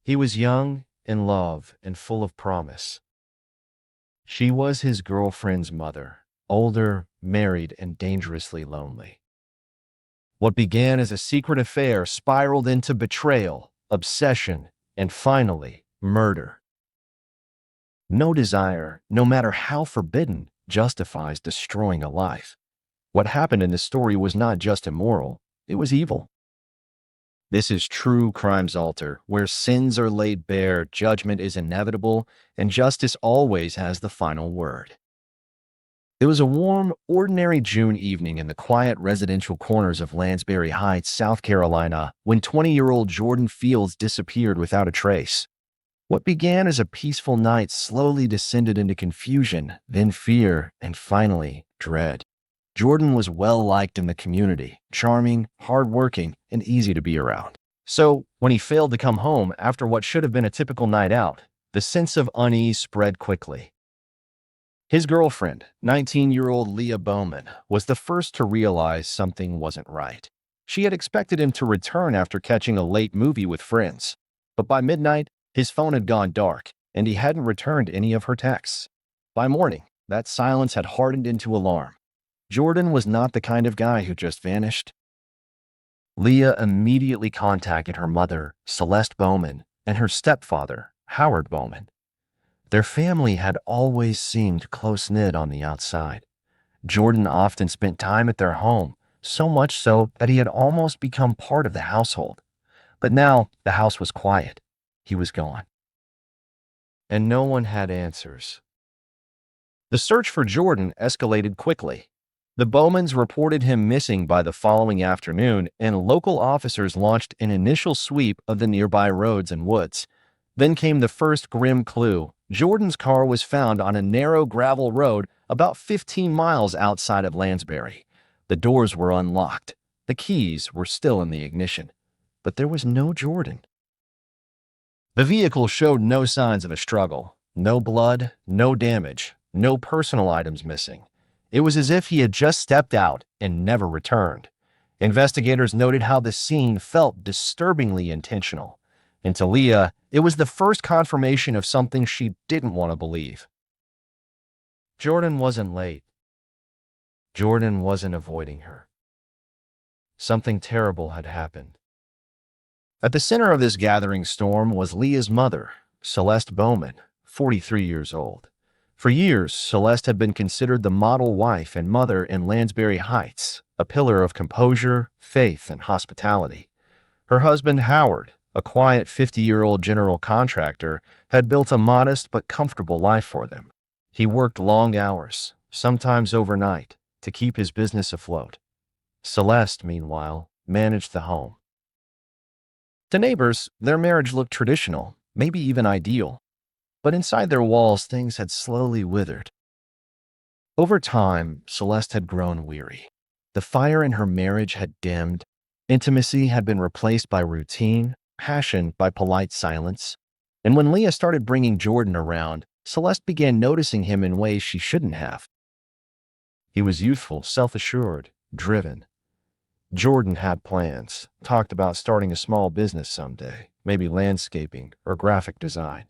He was young, in love, and full of promise. She was his girlfriend's mother, older, married, and dangerously lonely. What began as a secret affair spiraled into betrayal, obsession, and finally, murder. No desire, no matter how forbidden, justifies destroying a life. What happened in this story was not just immoral, it was evil. This is true crime's altar, where sins are laid bare, judgment is inevitable, and justice always has the final word. It was a warm, ordinary June evening in the quiet residential corners of Lansbury Heights, South Carolina, when 20-year-old Jordan Fields disappeared without a trace. What began as a peaceful night slowly descended into confusion, then fear, and finally, dread. Jordan was well-liked in the community, charming, hardworking, and easy to be around. So, when he failed to come home after what should have been a typical night out, the sense of unease spread quickly. His girlfriend, 19-year-old Leah Bowman, was the first to realize something wasn't right. She had expected him to return after catching a late movie with friends, but by midnight, his phone had gone dark, and he hadn't returned any of her texts. By morning, that silence had hardened into alarm. Jordan was not the kind of guy who just vanished. Leah immediately contacted her mother, Celeste Bowman, and her stepfather, Howard Bowman. Their family had always seemed close-knit on the outside. Jordan often spent time at their home, so much so that he had almost become part of the household. But now the house was quiet. He was gone. And no one had answers. The search for Jordan escalated quickly. The Bowmans reported him missing by the following afternoon, and local officers launched an initial sweep of the nearby roads and woods. Then came the first grim clue. Jordan's car was found on a narrow gravel road about 15 miles outside of Lansbury. The doors were unlocked. The keys were still in the ignition. But there was no Jordan. The vehicle showed no signs of a struggle. No blood, no damage, no personal items missing. It was as if he had just stepped out and never returned. Investigators noted how the scene felt disturbingly intentional. And to Leah, it was the first confirmation of something she didn't want to believe. Jordan wasn't late. Jordan wasn't avoiding her. Something terrible had happened. At the center of this gathering storm was Leah's mother, Celeste Bowman, 43 years old. For years, Celeste had been considered the model wife and mother in Lansbury Heights, a pillar of composure, faith, and hospitality. Her husband, Howard, a quiet 50-year-old general contractor, had built a modest but comfortable life for them. He worked long hours, sometimes overnight, to keep his business afloat. Celeste, meanwhile, managed the home. To neighbors, their marriage looked traditional, maybe even ideal. But inside their walls, things had slowly withered. Over time, Celeste had grown weary. The fire in her marriage had dimmed. Intimacy had been replaced by routine, passion by polite silence. And when Leah started bringing Jordan around, Celeste began noticing him in ways she shouldn't have. He was youthful, self-assured, driven. Jordan had plans, talked about starting a small business someday, maybe landscaping or graphic design.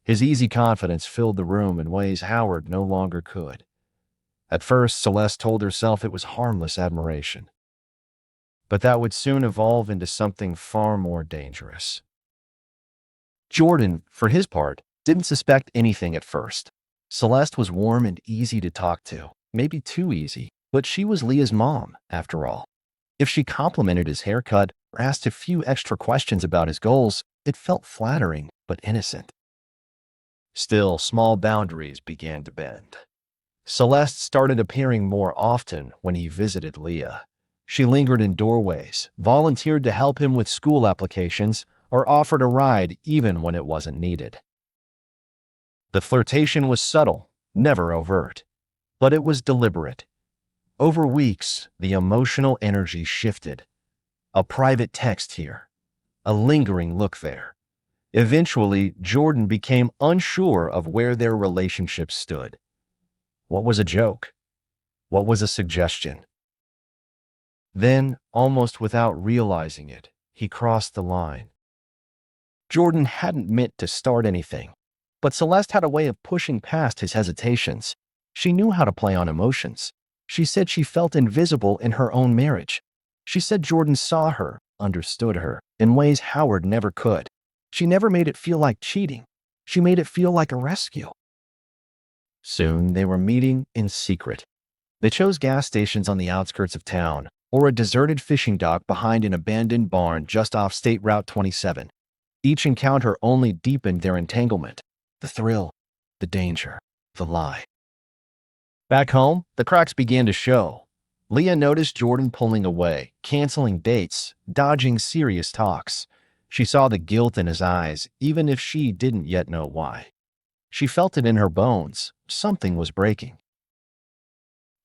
His easy confidence filled the room in ways Howard no longer could. At first, Celeste told herself it was harmless admiration. But that would soon evolve into something far more dangerous. Jordan, for his part, didn't suspect anything at first. Celeste was warm and easy to talk to, maybe too easy, but she was Leah's mom, after all. If she complimented his haircut or asked a few extra questions about his goals, it felt flattering but innocent. Still, small boundaries began to bend. Celeste started appearing more often when he visited Leah. She lingered in doorways, volunteered to help him with school applications, or offered a ride even when it wasn't needed. The flirtation was subtle, never overt, but it was deliberate. Over weeks, the emotional energy shifted. A private text here, a lingering look there. Eventually, Jordan became unsure of where their relationship stood. What was a joke? What was a suggestion? Then, almost without realizing it, he crossed the line. Jordan hadn't meant to start anything, but Celeste had a way of pushing past his hesitations. She knew how to play on emotions. She said she felt invisible in her own marriage. She said Jordan saw her, understood her, in ways Howard never could. She never made it feel like cheating. She made it feel like a rescue. Soon they were meeting in secret. They chose gas stations on the outskirts of town, or a deserted fishing dock behind an abandoned barn just off State Route 27. Each encounter only deepened their entanglement. The thrill, the danger, the lie. Back home, the cracks began to show. Leah noticed Jordan pulling away, canceling dates, dodging serious talks. She saw the guilt in his eyes, even if she didn't yet know why. She felt it in her bones. Something was breaking.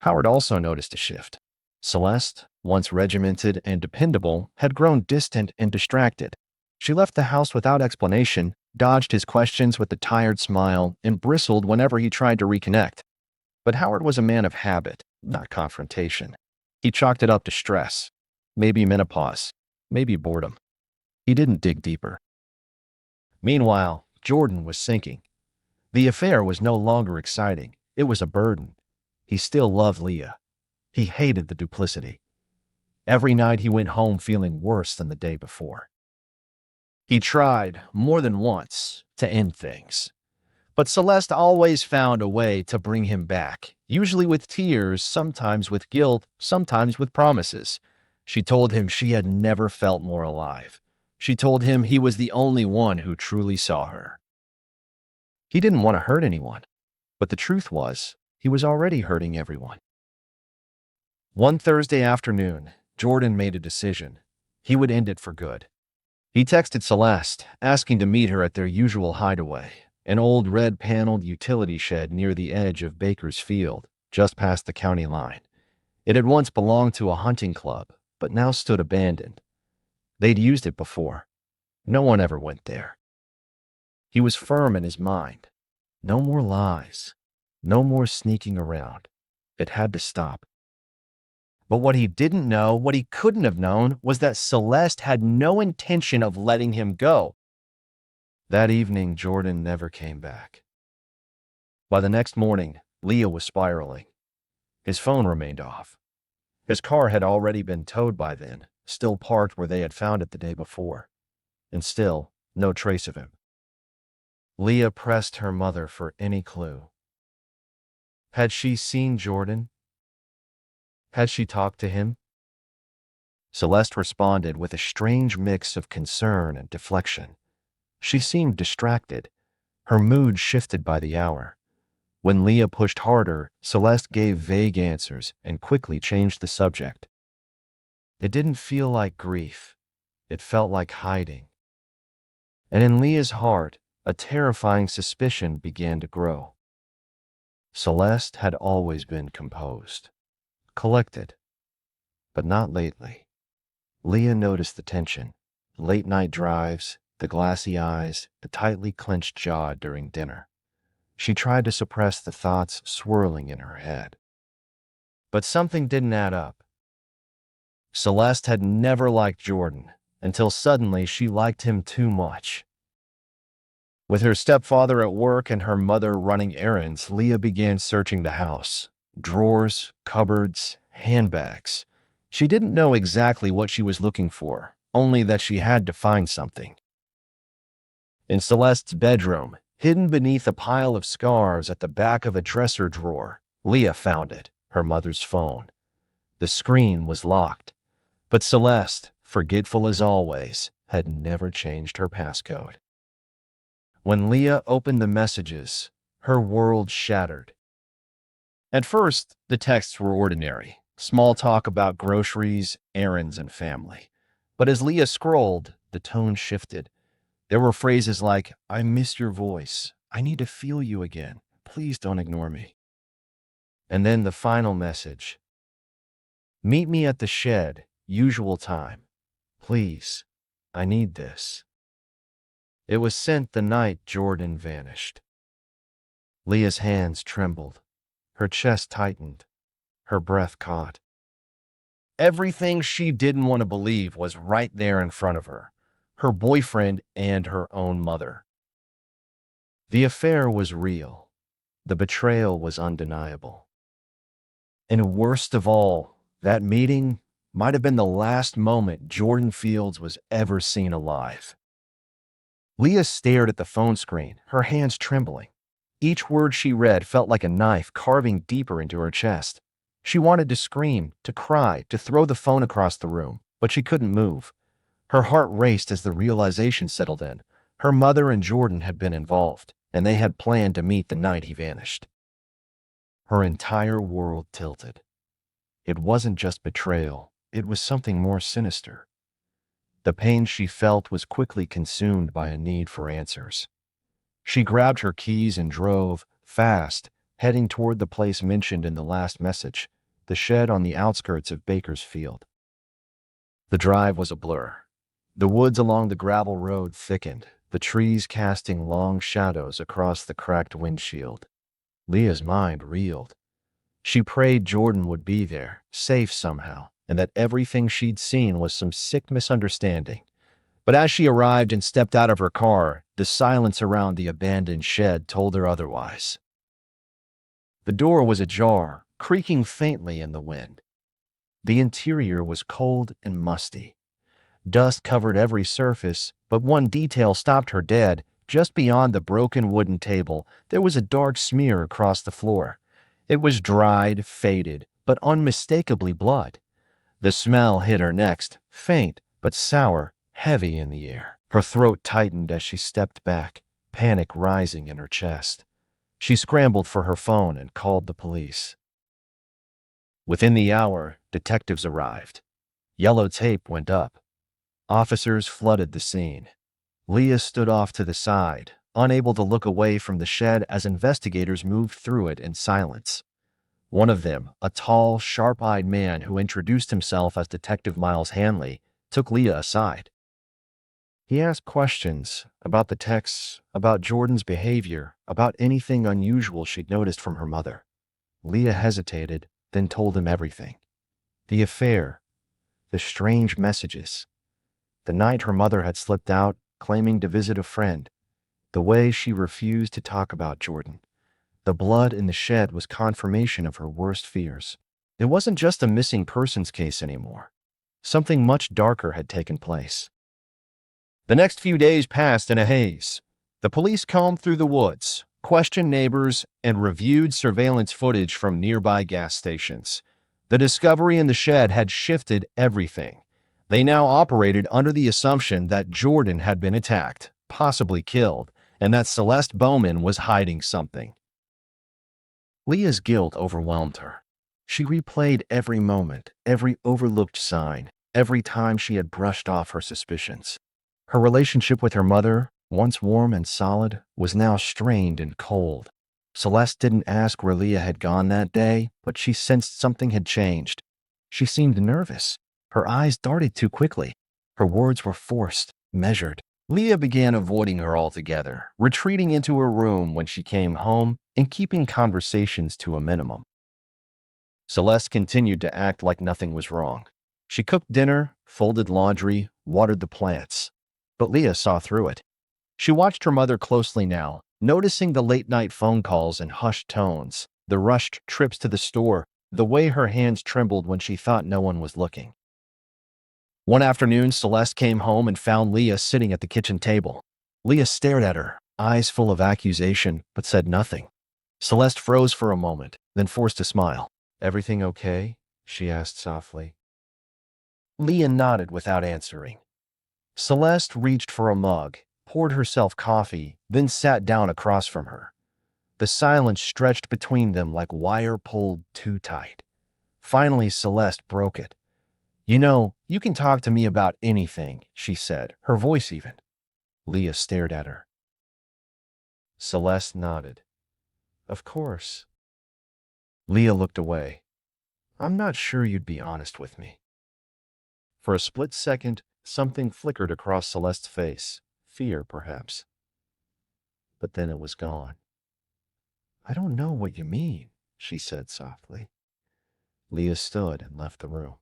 Howard also noticed a shift. Celeste, once regimented and dependable, had grown distant and distracted. She left the house without explanation, dodged his questions with a tired smile, and bristled whenever he tried to reconnect. But Howard was a man of habit, not confrontation. He chalked it up to stress, maybe menopause, maybe boredom. He didn't dig deeper. Meanwhile, Jordan was sinking. The affair was no longer exciting. It was a burden. He still loved Leah. He hated the duplicity. Every night he went home feeling worse than the day before. He tried, more than once, to end things. But Celeste always found a way to bring him back, usually with tears, sometimes with guilt, sometimes with promises. She told him she had never felt more alive. She told him he was the only one who truly saw her. He didn't want to hurt anyone, but the truth was, he was already hurting everyone. One Thursday afternoon, Jordan made a decision. He would end it for good. He texted Celeste, asking to meet her at their usual hideaway, an old red-paneled utility shed near the edge of Baker's Field, just past the county line. It had once belonged to a hunting club, but now stood abandoned. They'd used it before. No one ever went there. He was firm in his mind. No more lies. No more sneaking around. It had to stop. But what he didn't know, what he couldn't have known, was that Celeste had no intention of letting him go. That evening, Jordan never came back. By the next morning, Leah was spiraling. His phone remained off. His car had already been towed by then, still parked where they had found it the day before. And still, no trace of him. Leah pressed her mother for any clue. Had she seen Jordan? Had she talked to him? Celeste responded with a strange mix of concern and deflection. She seemed distracted. Her mood shifted by the hour. When Leah pushed harder, Celeste gave vague answers and quickly changed the subject. It didn't feel like grief. It felt like hiding. And in Leah's heart, a terrifying suspicion began to grow. Celeste had always been composed, collected, but not lately. Leah noticed the tension, late-night drives, the glassy eyes, the tightly clenched jaw during dinner. She tried to suppress the thoughts swirling in her head. But something didn't add up. Celeste had never liked Jordan, until suddenly she liked him too much. With her stepfather at work and her mother running errands, Leah began searching the house. Drawers, cupboards, handbags. She didn't know exactly what she was looking for, only that she had to find something. In Celeste's bedroom, hidden beneath a pile of scarves at the back of a dresser drawer, Leah found it, her mother's phone. The screen was locked, but Celeste, forgetful as always, had never changed her passcode. When Leah opened the messages, her world shattered. At first, the texts were ordinary, small talk about groceries, errands, and family. But as Leah scrolled, the tone shifted. There were phrases like, "I miss your voice. I need to feel you again. Please don't ignore me." And then the final message. "Meet me at the shed, usual time. Please, I need this." It was sent the night Jordan vanished. Leah's hands trembled. Her chest tightened. Her breath caught. Everything she didn't want to believe was right there in front of her. her boyfriend, and her own mother. The affair was real. The betrayal was undeniable. And worst of all, that meeting might have been the last moment Jordan Fields was ever seen alive. Leah stared at the phone screen, her hands trembling. Each word she read felt like a knife carving deeper into her chest. She wanted to scream, to cry, to throw the phone across the room, but she couldn't move. Her heart raced as the realization settled in. Her mother and Jordan had been involved, and they had planned to meet the night he vanished. Her entire world tilted. It wasn't just betrayal, it was something more sinister. The pain she felt was quickly consumed by a need for answers. She grabbed her keys and drove, fast, heading toward the place mentioned in the last message, the shed on the outskirts of Bakersfield. The drive was a blur. The woods along the gravel road thickened, the trees casting long shadows across the cracked windshield. Leah's mind reeled. She prayed Jordan would be there, safe somehow, and that everything she'd seen was some sick misunderstanding. But as she arrived and stepped out of her car, the silence around the abandoned shed told her otherwise. The door was ajar, creaking faintly in the wind. The interior was cold and musty. Dust covered every surface, but one detail stopped her dead. Just beyond the broken wooden table, there was a dark smear across the floor. It was dried, faded, but unmistakably blood. The smell hit her next, faint but sour, heavy in the air. Her throat tightened as she stepped back, panic rising in her chest. She scrambled for her phone and called the police. Within the hour, detectives arrived. Yellow tape went up. Officers flooded the scene. Leah stood off to the side, unable to look away from the shed as investigators moved through it in silence. One of them, a tall, sharp-eyed man who introduced himself as Detective Miles Hanley, took Leah aside. He asked questions about the texts, about Jordan's behavior, about anything unusual she'd noticed from her mother. Leah hesitated, then told him everything. The affair, the strange messages, the night her mother had slipped out, claiming to visit a friend, the way she refused to talk about Jordan. The blood in the shed was confirmation of her worst fears. It wasn't just a missing persons case anymore. Something much darker had taken place. The next few days passed in a haze. The police combed through the woods, questioned neighbors, and reviewed surveillance footage from nearby gas stations. The discovery in the shed had shifted everything. They now operated under the assumption that Jordan had been attacked, possibly killed, and that Celeste Bowman was hiding something. Leah's guilt overwhelmed her. She replayed every moment, every overlooked sign, every time she had brushed off her suspicions. Her relationship with her mother, once warm and solid, was now strained and cold. Celeste didn't ask where Leah had gone that day, but she sensed something had changed. She seemed nervous. Her eyes darted too quickly. Her words were forced, measured. Leah began avoiding her altogether, retreating into her room when she came home and keeping conversations to a minimum. Celeste continued to act like nothing was wrong. She cooked dinner, folded laundry, watered the plants. But Leah saw through it. She watched her mother closely now, noticing the late-night phone calls and hushed tones, the rushed trips to the store, the way her hands trembled when she thought no one was looking. One afternoon, Celeste came home and found Leah sitting at the kitchen table. Leah stared at her, eyes full of accusation, but said nothing. Celeste froze for a moment, then forced a smile. "Everything okay?" she asked softly. Leah nodded without answering. Celeste reached for a mug, poured herself coffee, then sat down across from her. The silence stretched between them like wire pulled too tight. Finally, Celeste broke it. "You know, you can talk to me about anything," she said, her voice even. Leah stared at her. Celeste nodded. "Of course." Leah looked away. "I'm not sure you'd be honest with me." For a split second, something flickered across Celeste's face. Fear, perhaps. But then it was gone. "I don't know what you mean," she said softly. Leah stood and left the room.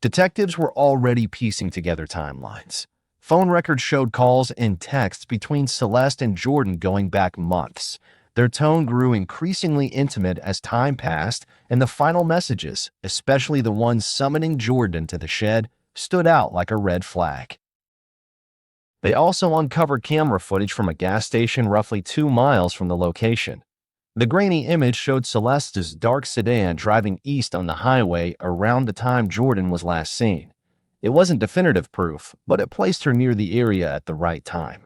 Detectives were already piecing together timelines. Phone records showed calls and texts between Celeste and Jordan going back months. Their tone grew increasingly intimate as time passed, and the final messages, especially the ones summoning Jordan to the shed, stood out like a red flag. They also uncovered camera footage from a gas station roughly 2 miles from the location. The grainy image showed Celeste's dark sedan driving east on the highway around the time Jordan was last seen. It wasn't definitive proof, but it placed her near the area at the right time.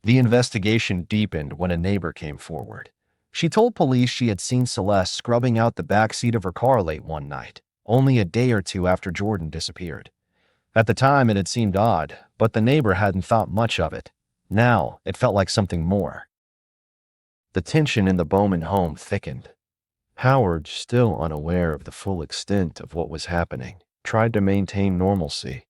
The investigation deepened when a neighbor came forward. She told police she had seen Celeste scrubbing out the back seat of her car late one night, only a day or two after Jordan disappeared. At the time, it had seemed odd, but the neighbor hadn't thought much of it. Now, it felt like something more. The tension in the Bowman home thickened. Howard, still unaware of the full extent of what was happening, tried to maintain normalcy.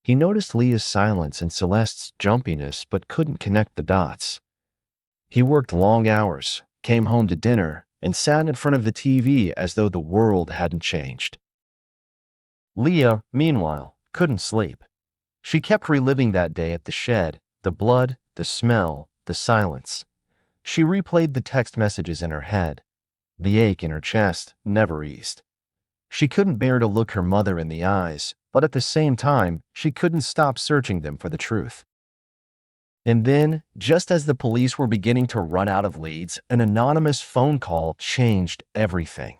He noticed Leah's silence and Celeste's jumpiness, but couldn't connect the dots. He worked long hours, came home to dinner, and sat in front of the TV as though the world hadn't changed. Leah, meanwhile, couldn't sleep. She kept reliving that day at the shed, the blood, the smell, the silence. She replayed the text messages in her head. The ache in her chest never eased. She couldn't bear to look her mother in the eyes, but at the same time, she couldn't stop searching them for the truth. And then, just as the police were beginning to run out of leads, an anonymous phone call changed everything.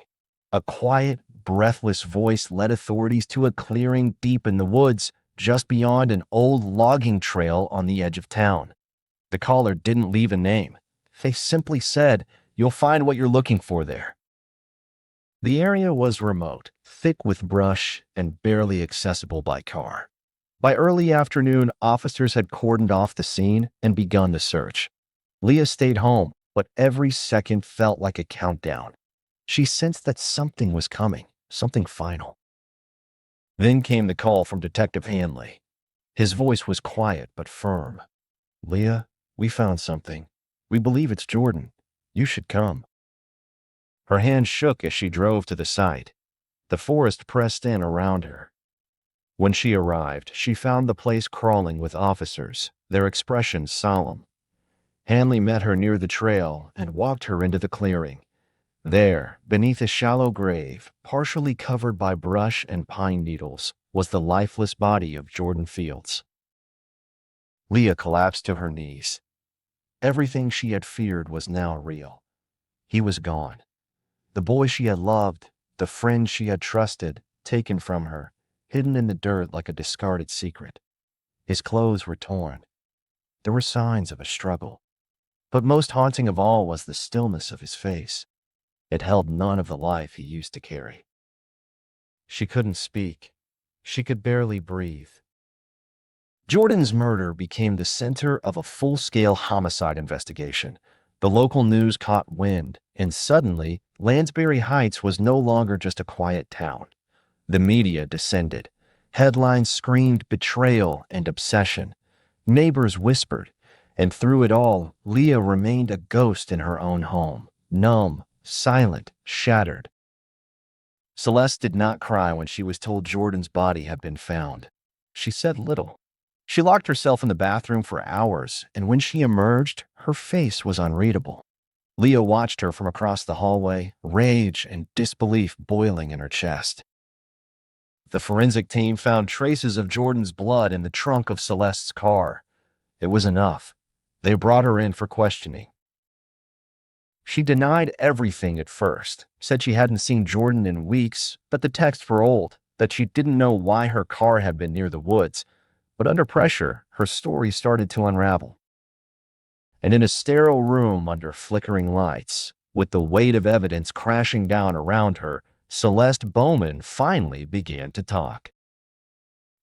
A quiet, breathless voice led authorities to a clearing deep in the woods, just beyond an old logging trail on the edge of town. The caller didn't leave a name. They simply said, "You'll find what you're looking for there." The area was remote, thick with brush, and barely accessible by car. By early afternoon, officers had cordoned off the scene and begun the search. Leah stayed home, but every second felt like a countdown. She sensed that something was coming, something final. Then came the call from Detective Hanley. His voice was quiet but firm. "Leah, we found something. We believe it's Jordan. You should come." Her hand shook as she drove to the site. The forest pressed in around her. When she arrived, she found the place crawling with officers, their expressions solemn. Hanley met her near the trail and walked her into the clearing. There, beneath a shallow grave, partially covered by brush and pine needles, was the lifeless body of Jordan Fields. Leah collapsed to her knees. Everything she had feared was now real. He was gone. The boy she had loved, the friend she had trusted, taken from her, hidden in the dirt like a discarded secret. His clothes were torn. There were signs of a struggle. But most haunting of all was the stillness of his face. It held none of the life he used to carry. She couldn't speak. She could barely breathe. Jordan's murder became the center of a full-scale homicide investigation. The local news caught wind, and suddenly, Lansbury Heights was no longer just a quiet town. The media descended. Headlines screamed betrayal and obsession. Neighbors whispered, and through it all, Leah remained a ghost in her own home, numb, silent, shattered. Celeste did not cry when she was told Jordan's body had been found. She said little. She locked herself in the bathroom for hours, and when she emerged, her face was unreadable. Leah watched her from across the hallway, rage and disbelief boiling in her chest. The forensic team found traces of Jordan's blood in the trunk of Celeste's car. It was enough. They brought her in for questioning. She denied everything at first, said she hadn't seen Jordan in weeks, that the texts were old, that she didn't know why her car had been near the woods. But under pressure, her story started to unravel. And in a sterile room under flickering lights, with the weight of evidence crashing down around her, Celeste Bowman finally began to talk.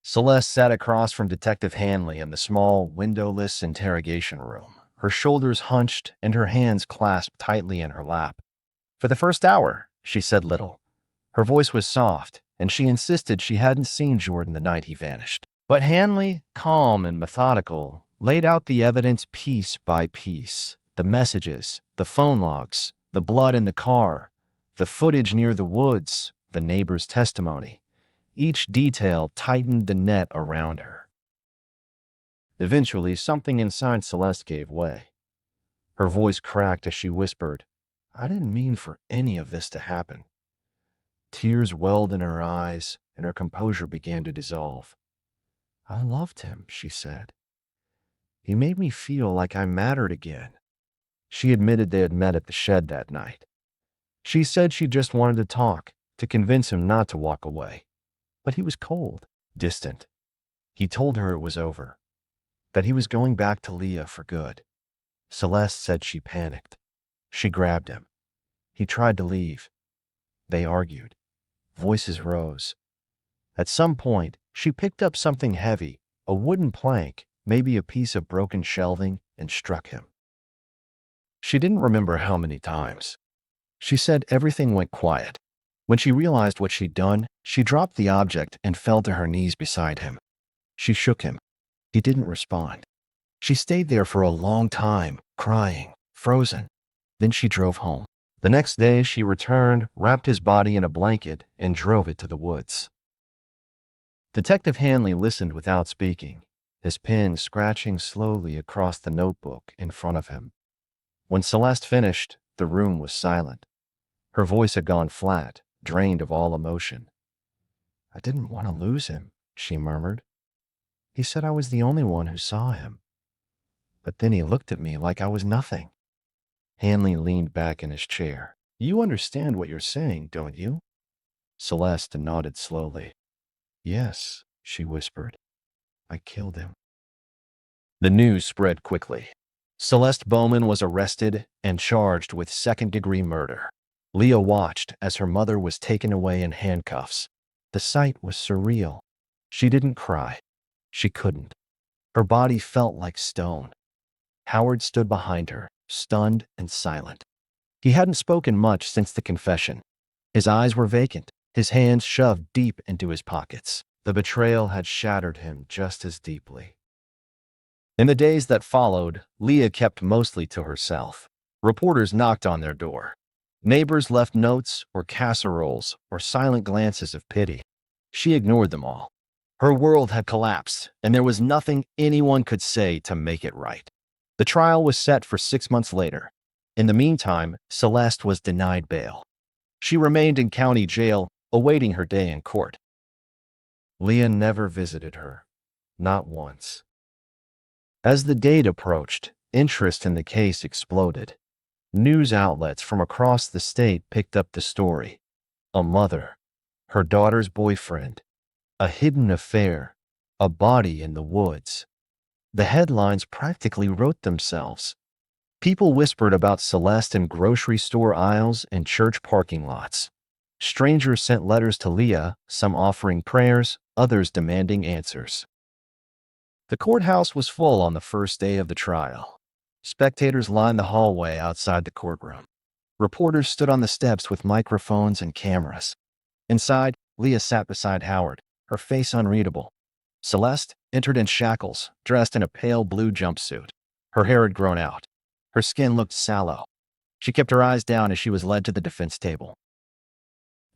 Celeste sat across from Detective Hanley in the small, windowless interrogation room, her shoulders hunched and her hands clasped tightly in her lap. For the first hour, she said little. Her voice was soft, and she insisted she hadn't seen Jordan the night he vanished. But Hanley, calm and methodical, laid out the evidence piece by piece. The messages, the phone logs, the blood in the car, the footage near the woods, the neighbor's testimony. Each detail tightened the net around her. Eventually, something inside Celeste gave way. Her voice cracked as she whispered, "I didn't mean for any of this to happen." Tears welled in her eyes, and her composure began to dissolve. "I loved him," she said. "He made me feel like I mattered again." She admitted they had met at the shed that night. She said she just wanted to talk, to convince him not to walk away. But he was cold, distant. He told her it was over, that he was going back to Leah for good. Celeste said she panicked. She grabbed him. He tried to leave. They argued. Voices rose. At some point, she picked up something heavy, a wooden plank, maybe a piece of broken shelving, and struck him. She didn't remember how many times. She said everything went quiet. When she realized what she'd done, she dropped the object and fell to her knees beside him. She shook him. He didn't respond. She stayed there for a long time, crying, frozen. Then she drove home. The next day, she returned, wrapped his body in a blanket, and drove it to the woods. Detective Hanley listened without speaking, his pen scratching slowly across the notebook in front of him. When Celeste finished, the room was silent. Her voice had gone flat, drained of all emotion. "I didn't want to lose him," she murmured. "He said I was the only one who saw him. But then he looked at me like I was nothing." Hanley leaned back in his chair. "You understand what you're saying, don't you?" Celeste nodded slowly. "Yes," she whispered. "I killed him." The news spread quickly. Celeste Bowman was arrested and charged with second-degree murder. Leah watched as her mother was taken away in handcuffs. The sight was surreal. She didn't cry. She couldn't. Her body felt like stone. Howard stood behind her, stunned and silent. He hadn't spoken much since the confession. His eyes were vacant, his hands shoved deep into his pockets. The betrayal had shattered him just as deeply. In the days that followed, Leah kept mostly to herself. Reporters knocked on their door. Neighbors left notes or casseroles or silent glances of pity. She ignored them all. Her world had collapsed, and there was nothing anyone could say to make it right. The trial was set for 6 months later. In the meantime, Celeste was denied bail. She remained in county jail, awaiting her day in court. Leah never visited her, not once. As the date approached, interest in the case exploded. News outlets from across the state picked up the story. A mother, her daughter's boyfriend, a hidden affair, a body in the woods. The headlines practically wrote themselves. People whispered about Celeste in grocery store aisles and church parking lots. Strangers sent letters to Leah, some offering prayers, others demanding answers. The courthouse was full on the first day of the trial. Spectators lined the hallway outside the courtroom. Reporters stood on the steps with microphones and cameras. Inside, Leah sat beside Howard, her face unreadable. Celeste entered in shackles, dressed in a pale blue jumpsuit. Her hair had grown out. Her skin looked sallow. She kept her eyes down as she was led to the defense table.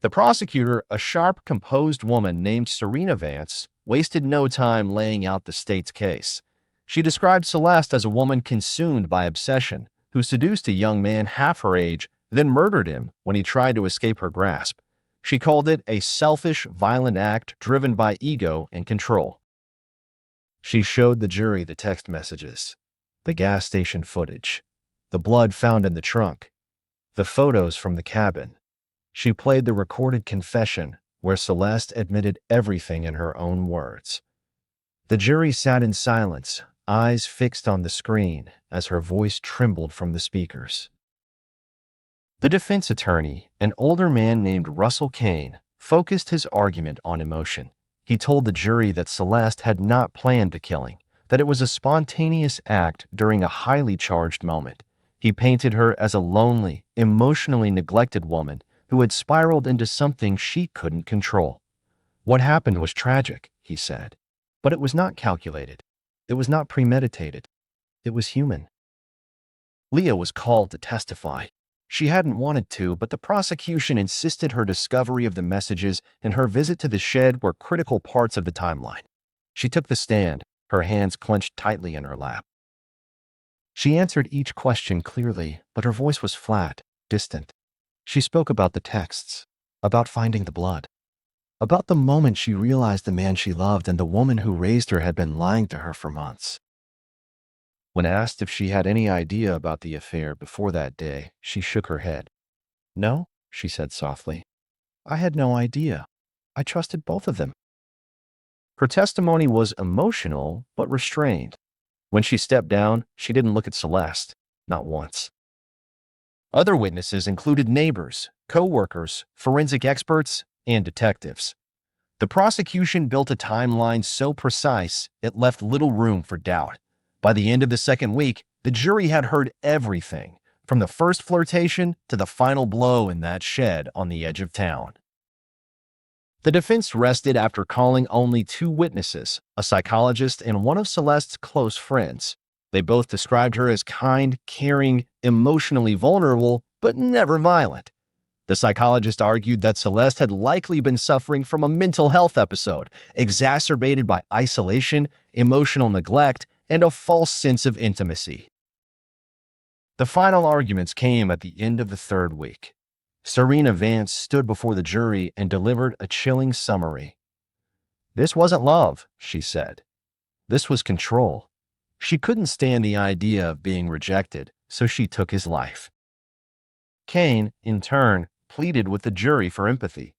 The prosecutor, a sharp, composed woman named Serena Vance, wasted no time laying out the state's case. She described Celeste as a woman consumed by obsession, who seduced a young man half her age, then murdered him when he tried to escape her grasp. She called it a selfish, violent act driven by ego and control. She showed the jury the text messages, the gas station footage, the blood found in the trunk, the photos from the cabin. She played the recorded confession where Celeste admitted everything in her own words. The jury sat in silence, eyes fixed on the screen as her voice trembled from the speakers. The defense attorney, an older man named Russell Kane, focused his argument on emotion. He told the jury that Celeste had not planned the killing, that it was a spontaneous act during a highly charged moment. He painted her as a lonely, emotionally neglected woman who had spiraled into something she couldn't control. What happened was tragic, he said, but it was not calculated. It was not premeditated. It was human. Leah was called to testify. She hadn't wanted to, but the prosecution insisted her discovery of the messages and her visit to the shed were critical parts of the timeline. She took the stand, her hands clenched tightly in her lap. She answered each question clearly, but her voice was flat, distant. She spoke about the texts, about finding the blood, about the moment she realized the man she loved and the woman who raised her had been lying to her for months. When asked if she had any idea about the affair before that day, she shook her head. "No," she said softly. "I had no idea. I trusted both of them." Her testimony was emotional, but restrained. When she stepped down, she didn't look at Celeste, not once. Other witnesses included neighbors, co-workers, forensic experts, and detectives. The prosecution built a timeline so precise it left little room for doubt. By the end of the second week, the jury had heard everything, from the first flirtation to the final blow in that shed on the edge of town. The defense rested after calling only two witnesses, a psychologist and one of Celeste's close friends. They both described her as kind, caring, emotionally vulnerable, but never violent. The psychologist argued that Celeste had likely been suffering from a mental health episode, exacerbated by isolation, emotional neglect, and a false sense of intimacy. The final arguments came at the end of the third week. Serena Vance stood before the jury and delivered a chilling summary. "This wasn't love," she said. "This was control. She couldn't stand the idea of being rejected, so she took his life." Kane, in turn, pleaded with the jury for empathy.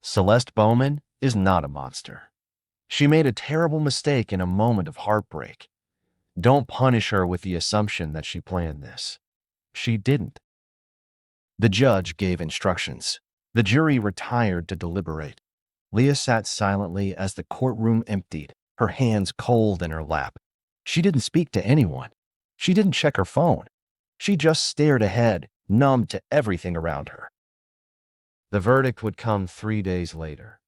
"Celeste Bowman is not a monster. She made a terrible mistake in a moment of heartbreak. Don't punish her with the assumption that she planned this. She didn't." The judge gave instructions. The jury retired to deliberate. Leah sat silently as the courtroom emptied, her hands cold in her lap. She didn't speak to anyone. She didn't check her phone. She just stared ahead, numb to everything around her. The verdict would come 3 days later.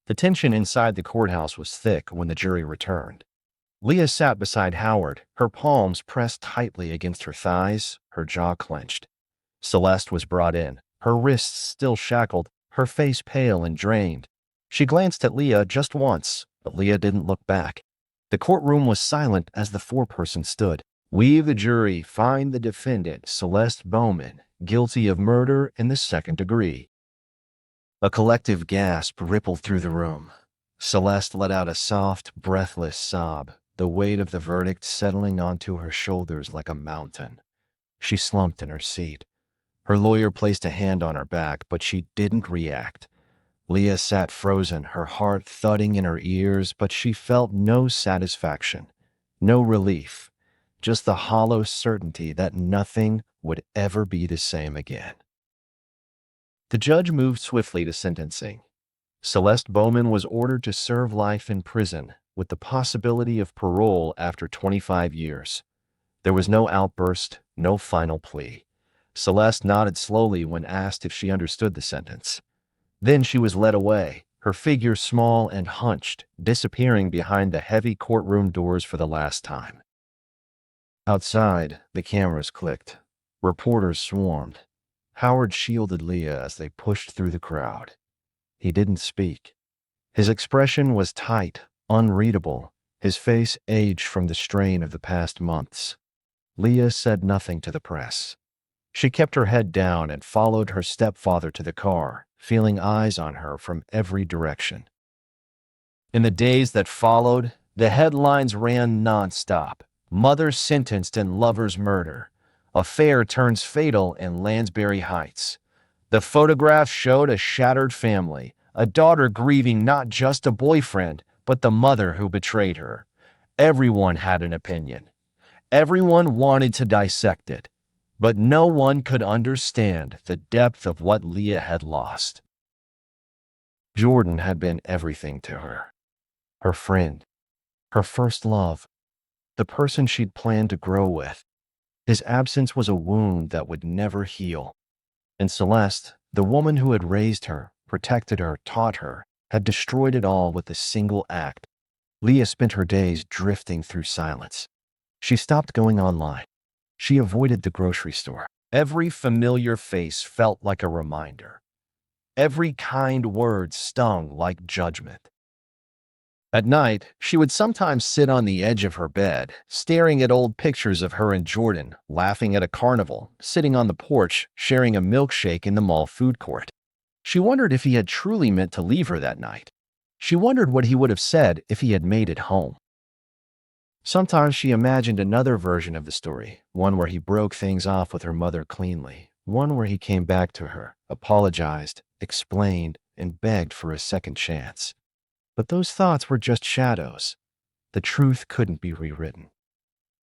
The tension inside the courthouse was thick when the jury returned. Leah sat beside Howard, her palms pressed tightly against her thighs, her jaw clenched. Celeste was brought in, her wrists still shackled, her face pale and drained. She glanced at Leah just once, but Leah didn't look back. The courtroom was silent as the foreperson stood. "We, the jury, find the defendant, Celeste Bowman, guilty of murder in the second degree." A collective gasp rippled through the room. Celeste let out a soft, breathless sob, the weight of the verdict settling onto her shoulders like a mountain. She slumped in her seat. Her lawyer placed a hand on her back, but she didn't react. Leah sat frozen, her heart thudding in her ears, but she felt no satisfaction, no relief, just the hollow certainty that nothing would ever be the same again. The judge moved swiftly to sentencing. Celeste Bowman was ordered to serve life in prison, with the possibility of parole after 25 years. There was no outburst, no final plea. Celeste nodded slowly when asked if she understood the sentence. Then she was led away, her figure small and hunched, disappearing behind the heavy courtroom doors for the last time. Outside, the cameras clicked. Reporters swarmed. Howard shielded Leah as they pushed through the crowd. He didn't speak. His expression was tight, unreadable, his face aged from the strain of the past months. Leah said nothing to the press. She kept her head down and followed her stepfather to the car, feeling eyes on her from every direction. In the days that followed, the headlines ran nonstop. Mother sentenced in lover's murder. Affair turns fatal in Lansbury Heights. The photographs showed a shattered family, a daughter grieving not just a boyfriend, but the mother who betrayed her. Everyone had an opinion. Everyone wanted to dissect it. But no one could understand the depth of what Leah had lost. Jordan had been everything to her. Her friend, her first love, the person she'd planned to grow with. His absence was a wound that would never heal. And Celeste, the woman who had raised her, protected her, taught her, had destroyed it all with a single act. Leah spent her days drifting through silence. She stopped going online. She avoided the grocery store. Every familiar face felt like a reminder. Every kind word stung like judgment. At night, she would sometimes sit on the edge of her bed, staring at old pictures of her and Jordan, laughing at a carnival, sitting on the porch, sharing a milkshake in the mall food court. She wondered if he had truly meant to leave her that night. She wondered what he would have said if he had made it home. Sometimes she imagined another version of the story, one where he broke things off with her mother cleanly, one where he came back to her, apologized, explained, and begged for a second chance. But those thoughts were just shadows. The truth couldn't be rewritten.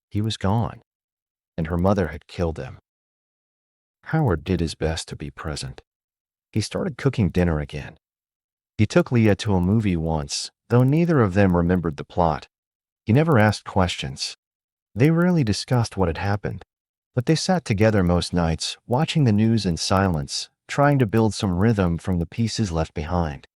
He was gone, and her mother had killed him. Howard did his best to be present. He started cooking dinner again. He took Leah to a movie once, though neither of them remembered the plot. He never asked questions. They rarely discussed what had happened, but they sat together most nights, watching the news in silence, trying to build some rhythm from the pieces left behind.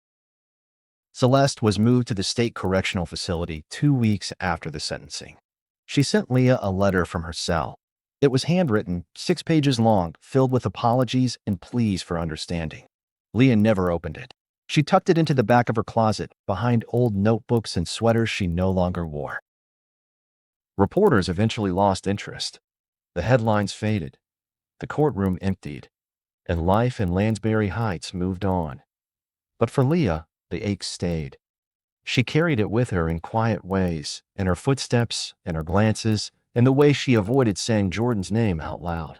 Celeste was moved to the state correctional facility 2 weeks after the sentencing. She sent Leah a letter from her cell. It was handwritten, 6 pages long, filled with apologies and pleas for understanding. Leah never opened it. She tucked it into the back of her closet, behind old notebooks and sweaters she no longer wore. Reporters eventually lost interest. The headlines faded. The courtroom emptied. And life in Lansbury Heights moved on. But for Leah, the ache stayed. She carried it with her in quiet ways, in her footsteps, in her glances, in the way she avoided saying Jordan's name out loud.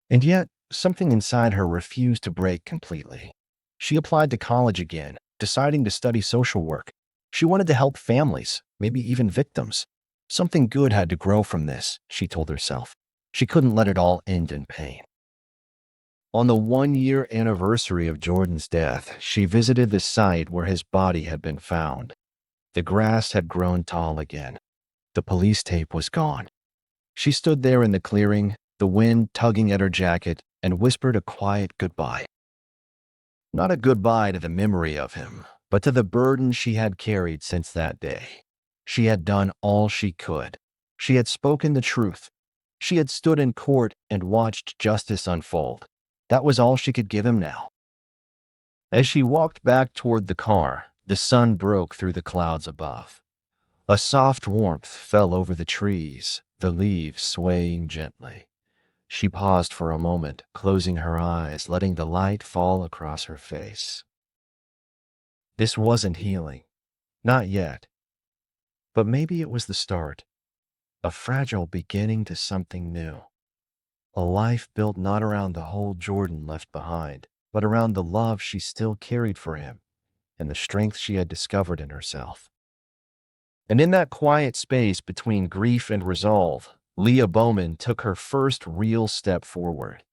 And yet, something inside her refused to break completely. She applied to college again, deciding to study social work. She wanted to help families, maybe even victims. Something good had to grow from this, she told herself. She couldn't let it all end in pain. On the 1-year anniversary of Jordan's death, she visited the site where his body had been found. The grass had grown tall again. The police tape was gone. She stood there in the clearing, the wind tugging at her jacket, and whispered a quiet goodbye. Not a goodbye to the memory of him, but to the burden she had carried since that day. She had done all she could. She had spoken the truth. She had stood in court and watched justice unfold. That was all she could give him now. As she walked back toward the car, the sun broke through the clouds above. A soft warmth fell over the trees, the leaves swaying gently. She paused for a moment, closing her eyes, letting the light fall across her face. This wasn't healing. Not yet. But maybe it was the start. A fragile beginning to something new. A life built not around the whole Jordan left behind, but around the love she still carried for him and the strength she had discovered in herself. And in that quiet space between grief and resolve, Leah Bowman took her first real step forward.